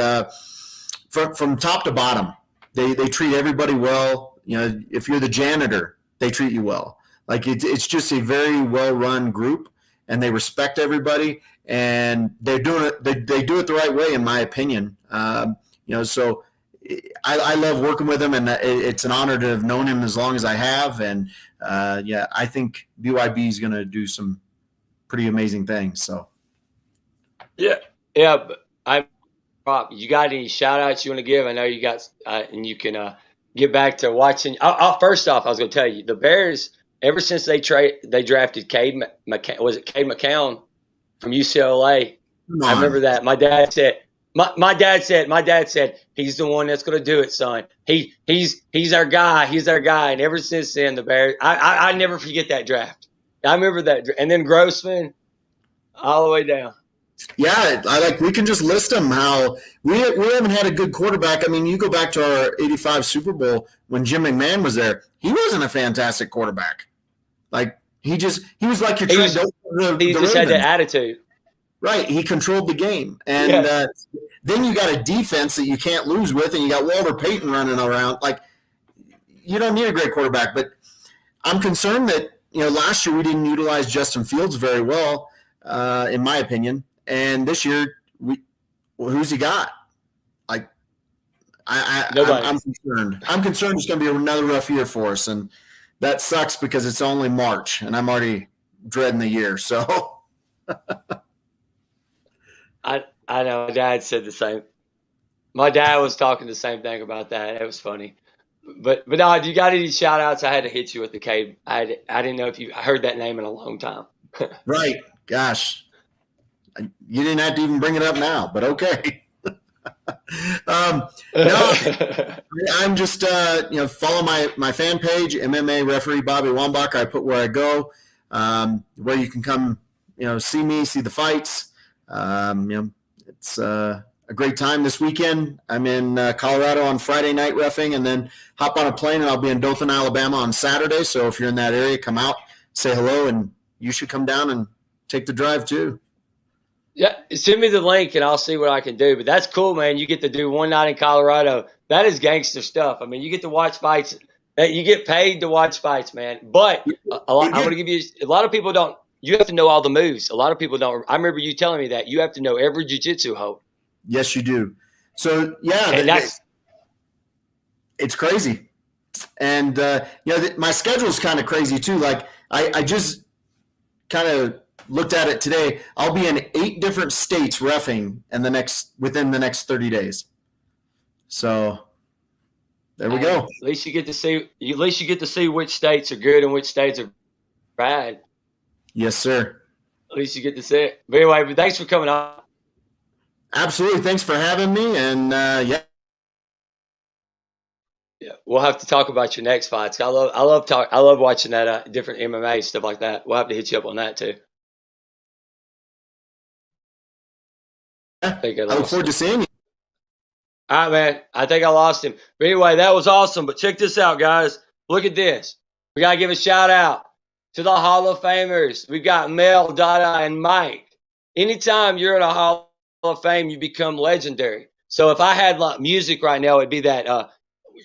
from top to bottom. They treat everybody well. If you're the janitor, they treat you well. Like it's just a very well-run group, and they respect everybody, and they're doing it. They do it the right way, in my opinion. So I love working with him, and it's an honor to have known him as long as I have. And I think BYB is going to do some pretty amazing things. So yeah. But you got any shout outs you want to give? I know you got, and you can get back to watching. First off, I was going to tell you the Bears. Ever since they drafted Cade McCown from UCLA, I remember that. My dad said he's the one that's going to do it, son. He's our guy. He's our guy. And ever since then, the Bears. I never forget that draft. I remember that, and then Grossman, all the way down. Yeah, we can just list them. How we haven't had a good quarterback. I mean, you go back to our '85 Super Bowl when Jim McMahon was there. He wasn't a fantastic quarterback. Like He was like your He Trent was- Dilfer, He the just had Ravens. that attitude. Right. He controlled the game. And then you got a defense that you can't lose with, and you got Walter Payton running around. Like, you don't need a great quarterback. But I'm concerned that, last year we didn't utilize Justin Fields very well, in my opinion. And this year, who's he got? Like, I'm concerned. I'm concerned it's going to be another rough year for us. And that sucks because it's only March, and I'm already dreading the year. So I know my dad said the same. My dad was talking the same thing about that. It was funny. But no, you got any shout outs? I had to hit you with the Cade. I didn't know if I heard that name in a long time. Right. Gosh. You didn't have to even bring it up now, but okay. No, I'm just follow my fan page, MMA referee Bobby Wombacher. I put where I go, where you can come, see me, see the fights. It's a great time this weekend. I'm in Colorado on Friday night reffing, and then hop on a plane, and I'll be in Dothan, Alabama on Saturday. So if you're in that area, come out, say hello, and you should come down and take the drive too. Yeah, send me the link and I'll see what I can do. But that's cool, man. You get to do one night in Colorado. That is gangster stuff. I mean, you get to watch fights. You get paid to watch fights, man. But I'm going to give you – a lot of people don't – you have to know all the moves. A lot of people don't – I remember you telling me that. You have to know every jiu-jitsu hold. Yes, you do. So, yeah. And it's crazy. And, my schedule is kind of crazy too. Like, I just kind of – looked at it today. I'll be in 8 different states reffing within the next 30 days. So there we go. At least you get to see which states are good and which states are bad. Yes, sir. At least you get to see it. But anyway, thanks for coming on. Absolutely. Thanks for having me. And yeah, we'll have to talk about your next fights. I love watching that different MMA stuff like that. We'll have to hit you up on that too. I look forward to seeing you. All right, man. I think I lost him. But anyway, that was awesome. But check this out, guys. Look at this. We got to give a shout out to the Hall of Famers. We got Mel, Dada, and Mike. Anytime you're in a Hall of Fame, you become legendary. So if I had music right now, it'd be that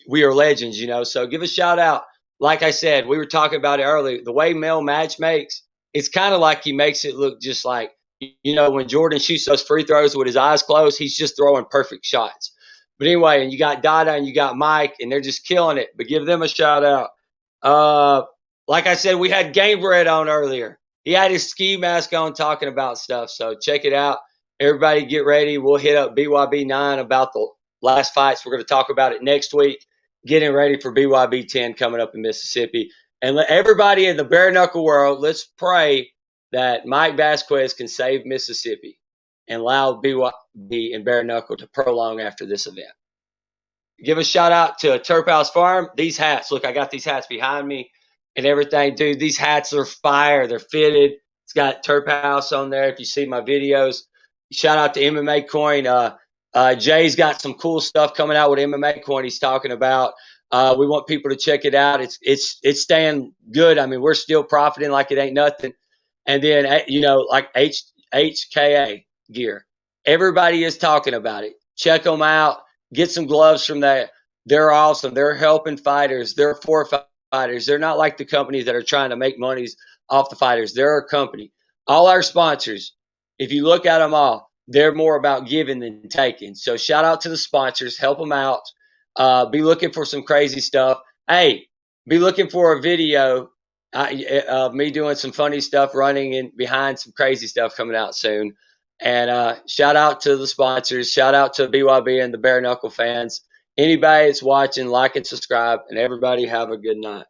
we are legends, So give a shout out. Like I said, we were talking about it earlier. The way Mel match makes, it's kind of like he makes it look just like, when Jordan shoots those free throws with his eyes closed, he's just throwing perfect shots. But anyway, and you got Dada and you got Mike, and they're just killing it. But give them a shout out. Like I said, we had Game Bread on earlier. He had his ski mask on talking about stuff. So check it out. Everybody get ready. We'll hit up BYB 9 about the last fights. We're going to talk about it next week. Getting ready for BYB 10 coming up in Mississippi. And everybody in the bare knuckle world, let's pray that Mike Vasquez can save Mississippi and allow BYB and bare knuckle to prolong after this event. Give a shout out to TerpHouseFarmz. These hats, look, I got these hats behind me and everything. Dude, these hats are fire. They're fitted. It's got Terp House on there if you see my videos. Shout out to MMACoin. Jay's got some cool stuff coming out with MMACoin he's talking about. We want people to check it out. It's staying good. I mean, we're still profiting like it ain't nothing. And then, like HKA gear. Everybody is talking about it. Check them out. Get some gloves from that. They're awesome. They're helping fighters. They're for fighters. They're not like the companies that are trying to make monies off the fighters. They're a company. All our sponsors, if you look at them all, they're more about giving than taking. So shout out to the sponsors. Help them out. Be looking for some crazy stuff. Hey, be looking for a video me doing some funny stuff, running in behind some crazy stuff coming out soon. And shout out to the sponsors. Shout out to BYB and the bare knuckle fans. Anybody that's watching, like and subscribe. And everybody have a good night.